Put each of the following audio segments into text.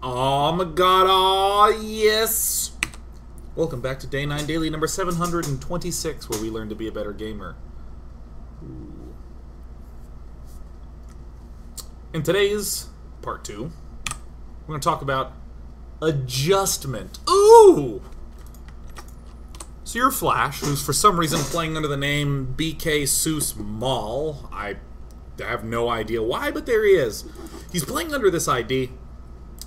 Oh my god, oh yes! Welcome back to Day 9 Daily number 726, where we learn to be a better gamer. Ooh. In today's part 2, we're going to talk about adjustment. Ooh! So you're Flash, who's for some reason playing under the name BK Seuss Mall. I have no idea why, but there he is. He's playing under this ID.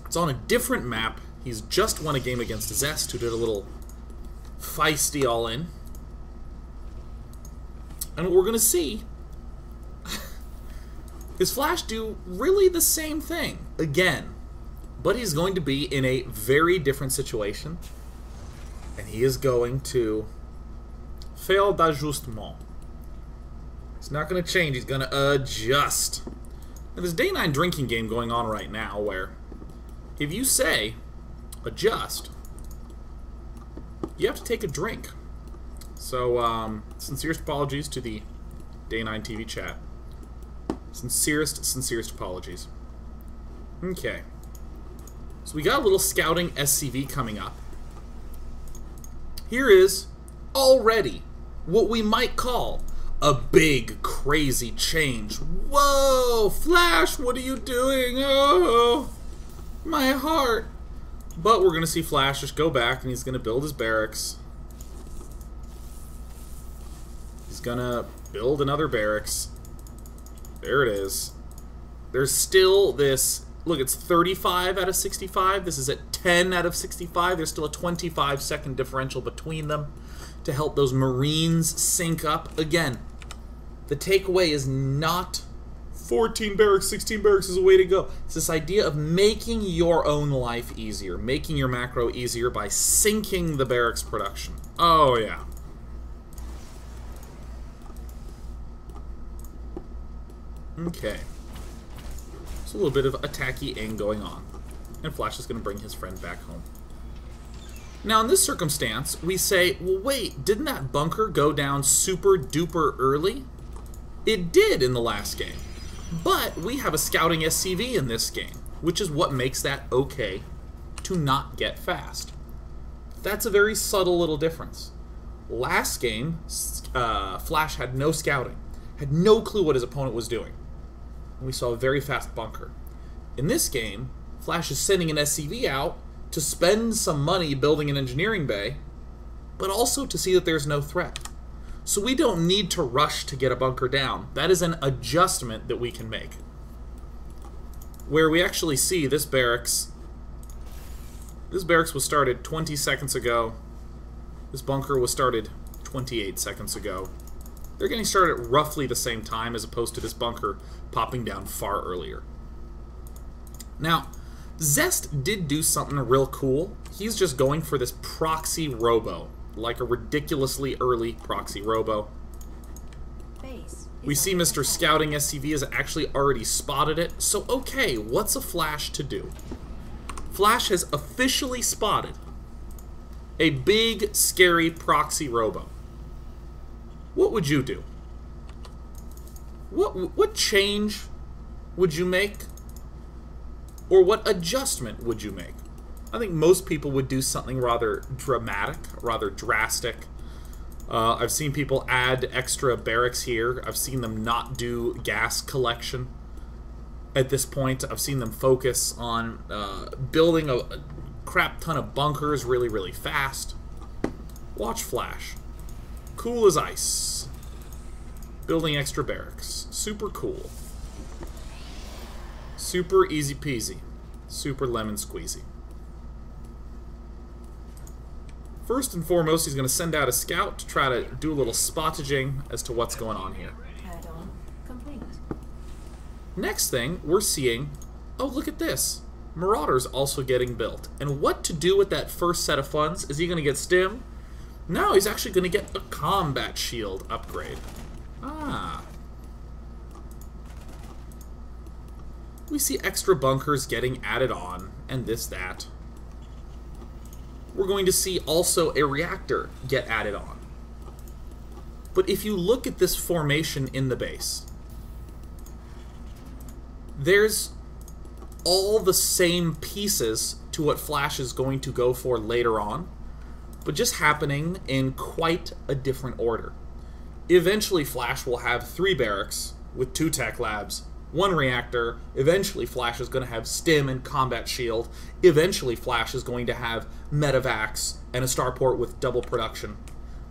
It's on a different map. He's just won a game against Zest, who did a little feisty all-in. And what we're going to see is Flash do really the same thing again. But he's going to be in a very different situation. And he is going to fail d'ajustement. He's not going to change, he's going to adjust. Now, there's a Day 9 drinking game going on right now where if you say adjust, you have to take a drink. So, sincerest apologies to the Day 9 TV chat. Sincerest apologies. Okay. So we got a little scouting SCV coming up. Here is already what we might call a big, crazy change. Whoa! Flash, what are you doing? Oh! My heart. But we're going to see Flash just go back and he's going to build his barracks. He's going to build another barracks. There it is. There's still this... Look, it's 35 out of 65. This is at 10 out of 65. There's still a 25-second differential between them to help those Marines sync up. Again, the takeaway is not 14 barracks, 16 barracks is the way to go. It's this idea of making your own life easier, making your macro easier by syncing the barracks production. Oh, yeah. Okay. There's a little bit of attacky-ing going on. And Flash is going to bring his friend back home. Now, in this circumstance, we say, well, wait, didn't that bunker go down super-duper early? It did in the last game. But we have a scouting SCV in this game, which is what makes that okay to not get fast. That's a very subtle little difference. Last game, Flash had no scouting, had no clue what his opponent was doing. And we saw a very fast bunker. In this game, Flash is sending an SCV out to spend some money building an engineering bay, but also to see that there's no threat. So we don't need to rush to get a bunker down. That is an adjustment that we can make. Where we actually see this barracks was started 20 seconds ago. This bunker was started 28 seconds ago. They're getting started at roughly the same time as opposed to this bunker popping down far earlier. Now, Zest did do something real cool. He's just going for this proxy robo, like a ridiculously early proxy robo. We see Mr. Scouting SCV has actually already spotted it, so okay, what's a Flash to do? Flash has officially spotted a big, scary proxy robo. What would you do? What change would you make? Or what adjustment would you make? I think most people would do something rather dramatic, rather drastic. I've seen people add extra barracks here. I've seen them not do gas collection at this point. I've seen them focus on building a crap ton of bunkers really, really fast. Watch Flash. Cool as ice. Building extra barracks. Super cool. Super easy peasy. Super lemon squeezy. First and foremost, he's going to send out a scout to try to do a little spottaging as to what's going on here. Add-on complete. Next thing, we're seeing, oh, look at this. Marauder's also getting built. And what to do with that first set of funds? Is he going to get stim? No, he's actually going to get a combat shield upgrade. Ah. We see extra bunkers getting added on, and this, that. We're going to see also a reactor get added on. But if you look at this formation in the base, there's all the same pieces to what Flash is going to go for later on, but just happening in quite a different order. Eventually, Flash will have 3 barracks with 2 tech labs, 1 reactor. Eventually, Flash is going to have stim and combat shield. Eventually, Flash is going to have medevacs and a starport with double production.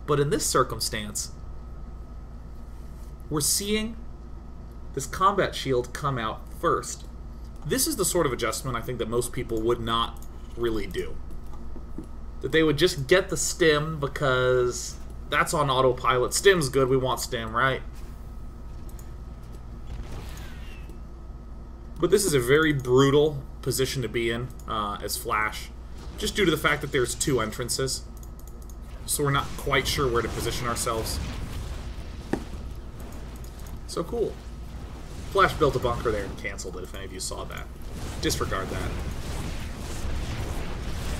But in this circumstance, we're seeing this combat shield come out first. This is the sort of adjustment I think that most people would not really do. That they would just get the stim because that's on autopilot. Stim's good, we want stim, right? But this is a very brutal position to be in as Flash, just due to the fact that there's 2 entrances. So we're not quite sure where to position ourselves. So cool. Flash built a bunker there and canceled it, if any of you saw that. Disregard that.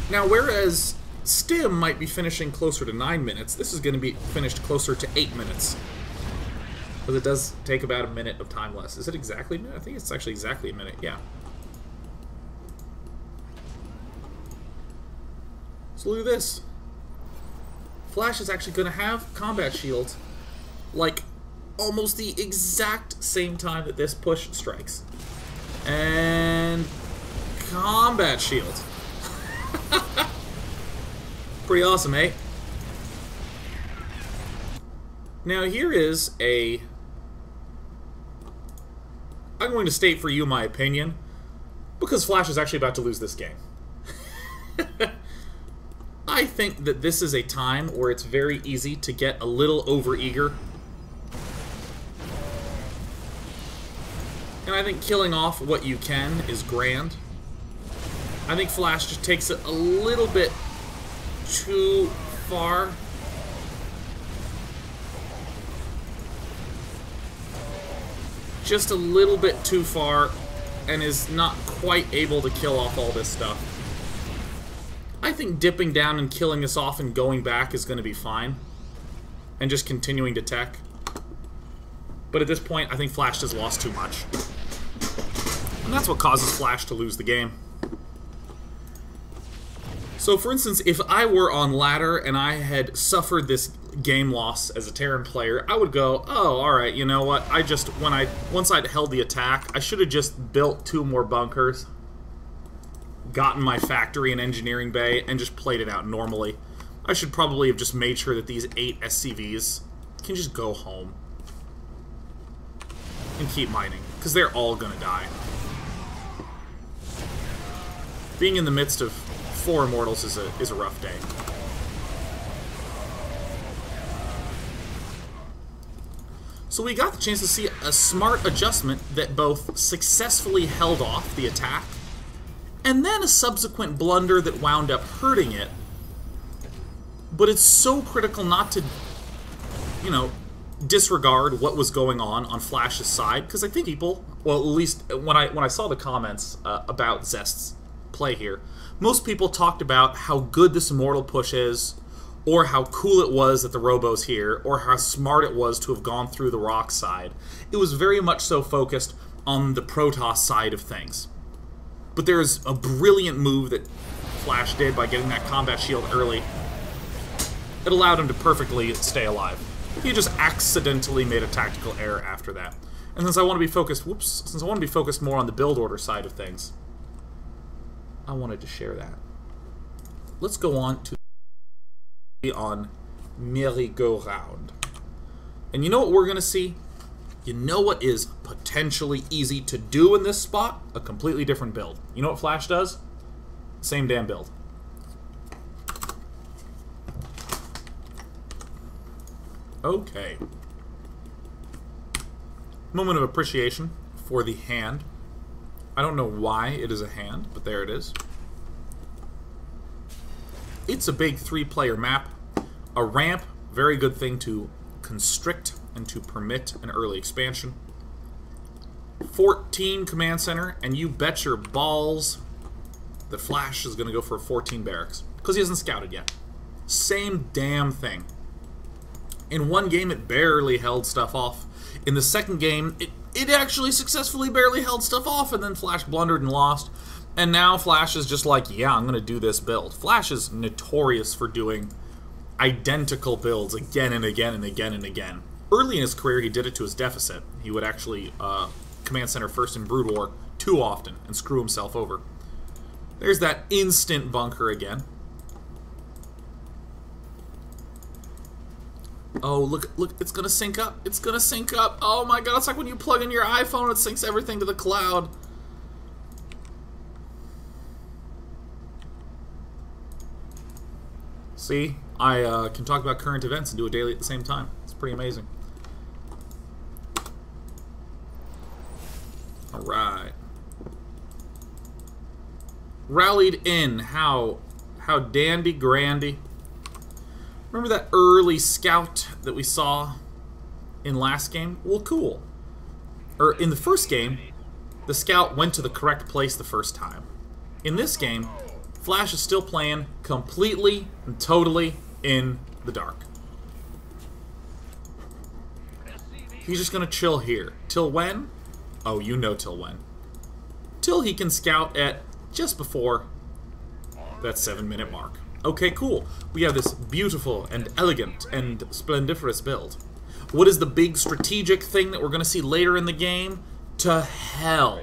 Now, whereas Stim might be finishing closer to 9 minutes, this is going to be finished closer to 8 minutes. Because it does take about a minute of time less. Is it exactly a minute? I think it's actually exactly a minute, yeah. So look at this. Flash is actually going to have combat shields, like, almost the exact same time that this push strikes. And combat shield. Pretty awesome, eh? Now here is a... I'm going to state for you my opinion, because Flash is actually about to lose this game. I think that this is a time where it's very easy to get a little overeager. And I think killing off what you can is grand. I think Flash just takes it a little bit too far. Just a little bit too far, and is not quite able to kill off all this stuff. I think dipping down and killing this off and going back is going to be fine. And just continuing to tech. But at this point, I think Flash has lost too much. And that's what causes Flash to lose the game. So, for instance, if I were on ladder and I had suffered this game loss as a Terran player, I would go, oh, alright, you know what, once I'd held the attack, I should have just built 2 more bunkers, gotten my factory and engineering bay, and just played it out normally. I should probably have just made sure that these 8 SCVs can just go home and keep mining, because they're all gonna die. Being in the midst of 4 Immortals is a rough day. So we got the chance to see a smart adjustment that both successfully held off the attack, and then a subsequent blunder that wound up hurting it. But it's so critical not to, you know, disregard what was going on Flash's side, because I think people, well, at least when I saw the comments about Zest's play here, most people talked about how good this Immortal push is, or how cool it was that the Robo's here, or how smart it was to have gone through the rock side. It was very much so focused on the Protoss side of things. But there's a brilliant move that Flash did by getting that combat shield early. It allowed him to perfectly stay alive. He just accidentally made a tactical error after that. And since I want to be focused, since I want to be focused more on the build order side of things, I wanted to share that. Let's go on to on merry-go-round. And you know what we're going to see? You know what is potentially easy to do in this spot? A completely different build. You know what Flash does? Same damn build. Okay. Moment of appreciation for the hand. I don't know why it is a hand, but there it is. It's a big 3-player map. A ramp, very good thing to constrict and to permit an early expansion. 14 command center, and you bet your balls that Flash is going to go for 14 barracks, because he hasn't scouted yet. Same damn thing. In one game, it barely held stuff off. In the second game, it actually successfully barely held stuff off, and then Flash blundered and lost. And now Flash is just like, yeah, I'm going to do this build. Flash is notorious for doing identical builds again and again and again and again. Early in his career, he did it to his deficit. He would actually command center first in Brood War too often and screw himself over. There's that instant bunker again. Oh, look, it's gonna sync up. It's gonna sync up. Oh my god, it's like when you plug in your iPhone, it syncs everything to the cloud. See, I can talk about current events and do a daily at the same time. It's pretty amazing. Alright. Rallied in. How dandy grandy. Remember that early scout that we saw in last game? Well, cool. Or in the first game, the scout went to the correct place the first time. In this game, Flash is still playing completely and totally in the dark. He's just gonna chill here. Till when? Oh, you know till when. Till he can scout at just before that 7-minute mark. Okay, cool. We have this beautiful and elegant and splendiferous build. What is the big strategic thing that we're going to see later in the game? To hell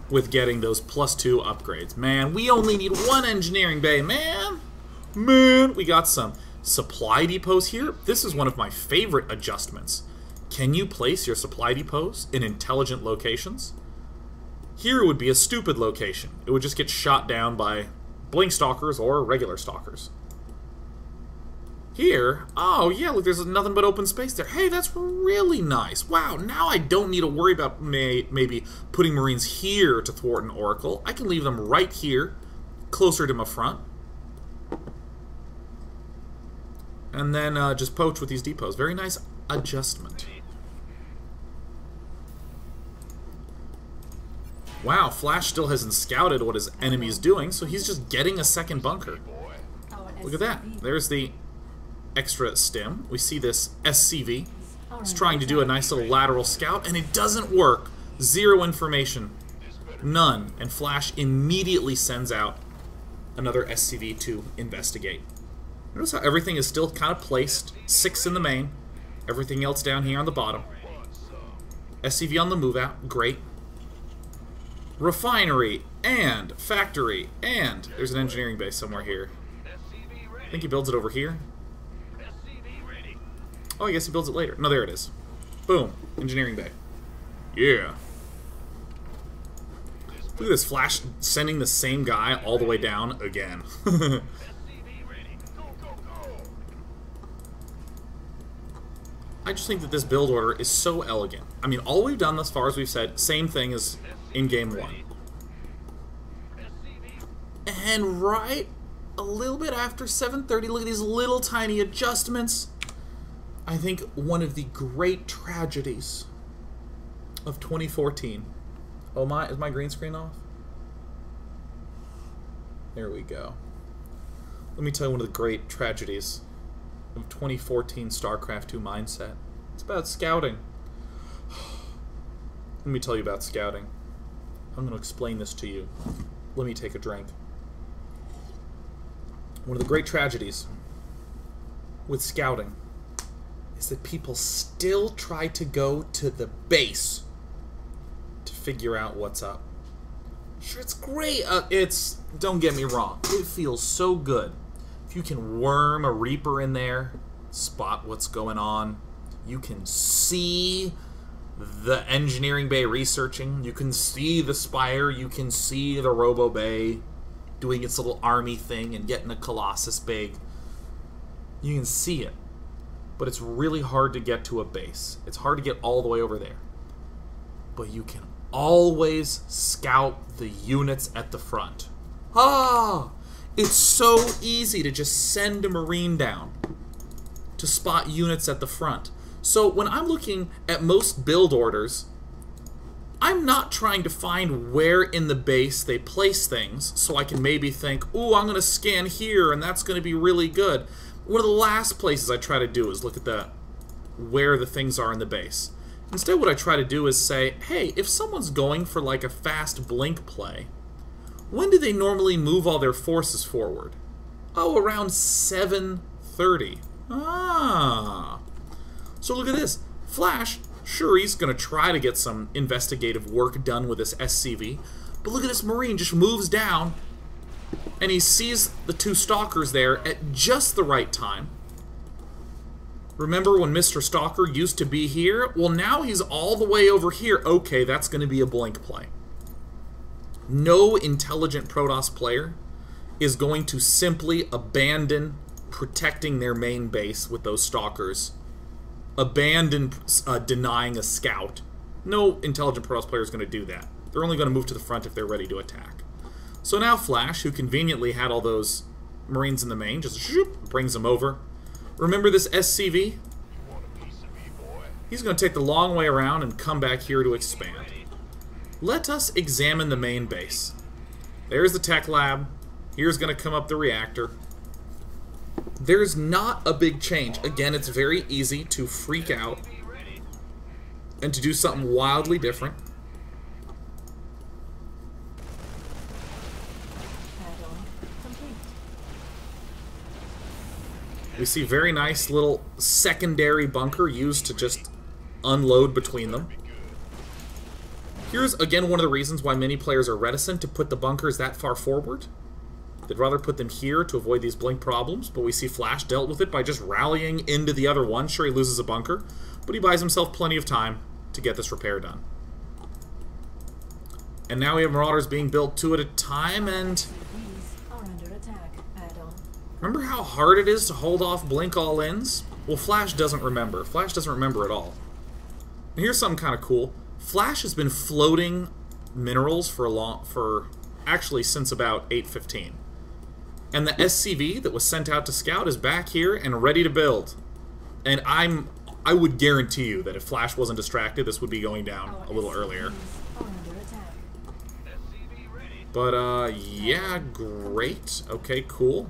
with getting those +2 upgrades. Man, we only need one engineering bay, man. Man, we got some supply depots here. This is one of my favorite adjustments. Can you place your supply depots in intelligent locations? Here would be a stupid location. It would just get shot down by blink stalkers or regular stalkers. Here, oh yeah, look, there's nothing but open space there. Hey, that's really nice. Wow, now I don't need to worry about maybe putting Marines here to thwart an Oracle. I can leave them right here, closer to my front. And then just poach with these depots. Very nice adjustment. Wow, Flash still hasn't scouted what his enemy's doing, so he's just getting a second bunker. Look at that. There's the extra stim. We see this SCV. It's trying to do a nice little lateral scout, and it doesn't work. Zero information. None. And Flash immediately sends out another SCV to investigate. Notice how everything is still kind of placed. 6 in the main. Everything else down here on the bottom. SCV on the move out. Great. Refinery, and factory, and there's an engineering base somewhere here. I think he builds it over here. Oh, I guess he builds it later. No, there it is. Boom. Engineering bay. Yeah. Look at this, Flash sending the same guy all the way down again. I just think that this build order is so elegant. I mean, all we've done thus far, as we've said, same thing as in Game 1. And right a little bit after 7:30, look at these little tiny adjustments. I think one of the great tragedies of 2014. Oh my, is my green screen off? There we go. Let me tell you one of the great tragedies of 2014 StarCraft 2 mindset. It's about scouting. Let me tell you about scouting. I'm going to explain this to you. Let me take a drink. One of the great tragedies with scouting is that people still try to go to the base to figure out what's up. Sure, it's great. Don't get me wrong. It feels so good. If you can worm a Reaper in there, spot what's going on, you can see the engineering bay researching, you can see the Spire, you can see the Robo Bay doing its little army thing and getting a Colossus big. You can see it. But it's really hard to get to a base. It's hard to get all the way over there. But you can always scout the units at the front. Ah! It's so easy to just send a Marine down to spot units at the front. So when I'm looking at most build orders, I'm not trying to find where in the base they place things so I can maybe think, ooh, I'm going to scan here and that's going to be really good. One of the last places I try to do is look at where the things are in the base. Instead, what I try to do is say, hey, if someone's going for like a fast blink play, when do they normally move all their forces forward? Oh, around 7:30. Ah. So look at this. Flash, sure, he's going to try to get some investigative work done with this SCV, but look at this Marine just moves down, and he sees the two stalkers there at just the right time. Remember when Mr. Stalker used to be here? Well, now he's all the way over here. Okay, that's going to be a blink play. No intelligent Protoss player is going to simply abandon protecting their main base with those stalkers, abandon denying a scout. No intelligent Protoss player is going to do that. They're only going to move to the front if they're ready to attack. So now Flash, who conveniently had all those Marines in the main, just shoop, brings them over. Remember this SCV? He's going to take the long way around and come back here to expand. Let us examine the main base. There's the tech lab. Here's going to come up the reactor. There's not a big change. Again, it's very easy to freak out and to do something wildly different. We see very nice little secondary bunker used to just unload between them. Here's, again, one of the reasons why many players are reticent to put the bunkers that far forward. They'd rather put them here to avoid these blink problems, but we see Flash dealt with it by just rallying into the other one. Sure, he loses a bunker, but he buys himself plenty of time to get this repair done. And now we have Marauders being built two at a time, and remember how hard it is to hold off blink all-ins? Well, Flash doesn't remember. Flash doesn't remember at all. And here's something kind of cool. Flash has been floating minerals for actually since about 8:15. And the SCV that was sent out to scout is back here and ready to build. And I would guarantee you that if Flash wasn't distracted, this would be going down a little earlier. But yeah, great. Okay, cool.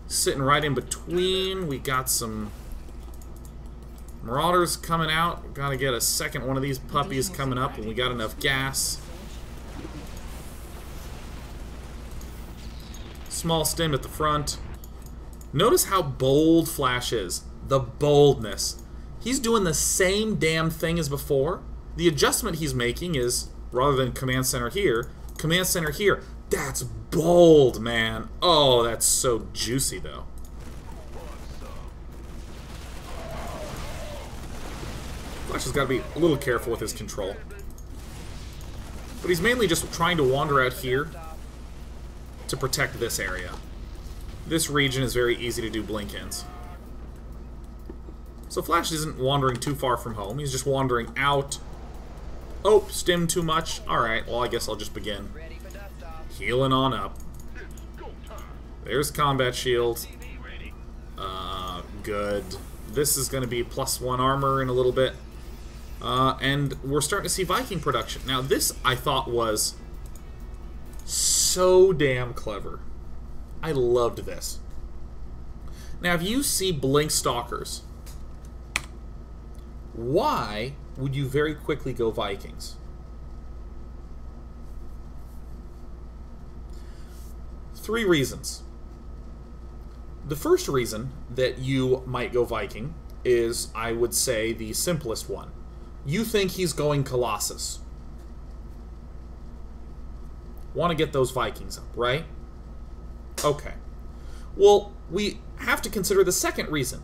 Sitting right in between, we got some Marauders coming out. Gotta get a second one of these puppies coming up when we got enough gas. Small stim at the front. Notice how bold Flash is. The boldness. He's doing the same damn thing as before. The adjustment he's making is, rather than command center here, command center here. That's bold, man. Oh, that's so juicy, though. Flash has got to be a little careful with his control. But he's mainly just trying to wander out here to protect this area. This region is very easy to do blink-ins. So Flash isn't wandering too far from home. He's just wandering out. Oh, stim too much. Alright, well, I guess I'll just begin. Healing on up. There's combat shield. Good. This is going to be +1 armor in a little bit. And we're starting to see Viking production. Now, this I thought was so damn clever. I loved this. Now, if you see blink stalkers, why would you very quickly go Vikings? Three reasons. The first reason that you might go Viking is, I would say, the simplest one. You think he's going Colossus. Want to get those Vikings up, right? Okay. Well, we have to consider the second reason.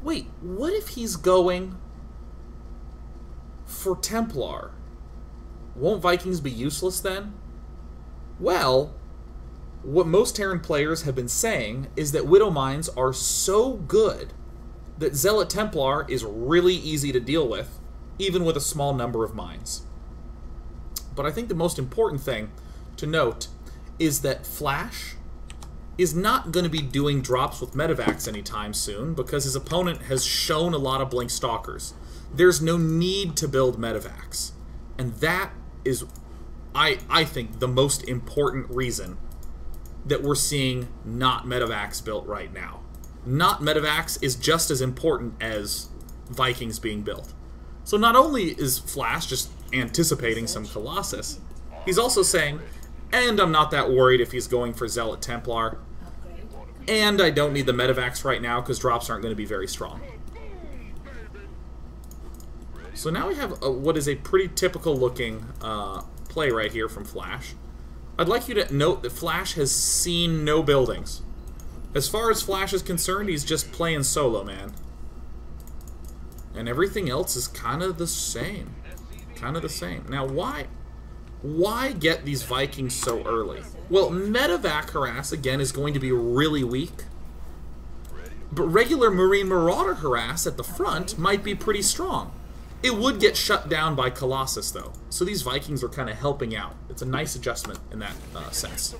Wait, what if he's going for Templar? Won't Vikings be useless then? Well, what most Terran players have been saying is that Widow Mines are so good that Zealot Templar is really easy to deal with, even with a small number of mines. But I think the most important thing to note is that Flash is not going to be doing drops with medevacs anytime soon because his opponent has shown a lot of blink stalkers. There's no need to build medevacs. And that is, I think, the most important reason that we're seeing not medevacs built right now. Not medevacs is just as important as Vikings being built. So not only is Flash just anticipating some Colossus, he's also saying, and I'm not that worried if he's going for Zealot Templar, and I don't need the Medivacs right now because drops aren't going to be very strong. So now we have what is a pretty typical looking play right here from Flash. I'd like you to note that Flash has seen no buildings. As far as Flash is concerned, he's just playing solo, man. And everything else is kind of the same. Kind of the same. Now, why get these Vikings so early? Well, Medivac Harass, again, is going to be really weak. But regular Marine Marauder Harass at the front might be pretty strong. It would get shut down by Colossus, though. So these Vikings are kind of helping out. It's a nice adjustment in that sense.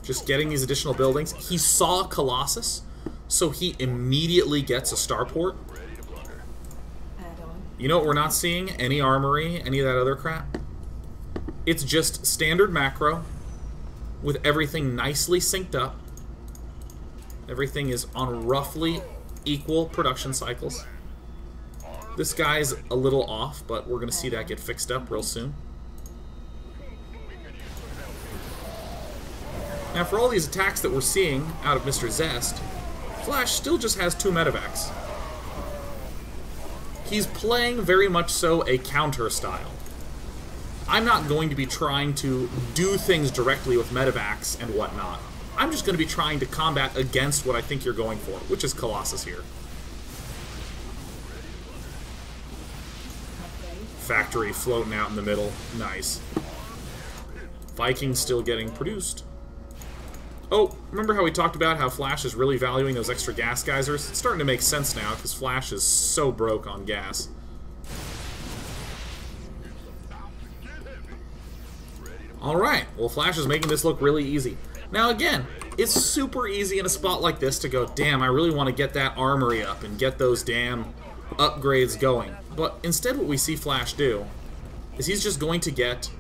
Just getting these additional buildings. He saw Colossus, so he immediately gets a starport. You know what we're not seeing? Any armory, any of that other crap? It's just standard macro with everything nicely synced up. Everything is on roughly equal production cycles. This guy's a little off, but we're going to see that get fixed up real soon. Now, for all these attacks that we're seeing out of Mr. Zest, Flash still just has 2 Medivacs. He's playing very much so a counter style. I'm not going to be trying to do things directly with Medivacs and whatnot. I'm just going to be trying to combat against what I think you're going for, which is Colossus here. Factory floating out in the middle. Nice. Viking still getting produced. Oh, remember how we talked about how Flash is really valuing those extra gas geysers? It's starting to make sense now, because Flash is so broke on gas. Alright, well, Flash is making this look really easy. Now again, it's super easy in a spot like this to go, damn, I really want to get that armory up and get those damn upgrades going. But instead what we see Flash do is he's just going to get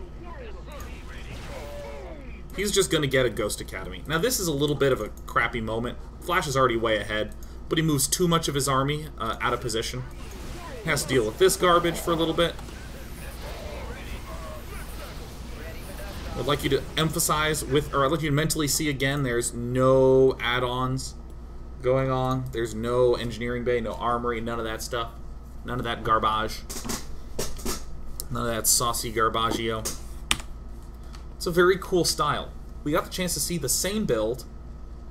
a Ghost Academy. Now this is a little bit of a crappy moment. Flash is already way ahead, but he moves too much of his army out of position. He has to deal with this garbage for a little bit. I'd like you to emphasize or I'd like you to mentally see again, there's no add-ons going on. There's no engineering bay, no armory, none of that stuff. None of that garbage. None of that saucy garbaggio. It's a very cool style. We got the chance to see the same build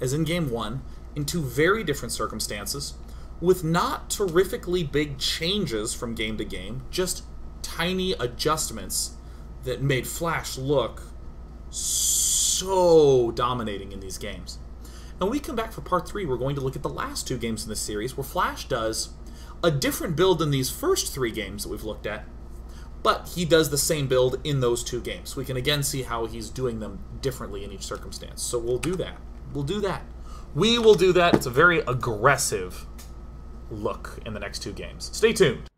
as in Game 1 in 2 very different circumstances with not terrifically big changes from game to game, just tiny adjustments that made Flash look so dominating in these games. And when we come back for part 3, we're going to look at the last 2 games in this series where Flash does a different build than these first 3 games that we've looked at, but he does the same build in those 2 games. We can again see how he's doing them differently in each circumstance. So we'll do that. We'll do that. We will do that. It's a very aggressive look in the next 2 games. Stay tuned.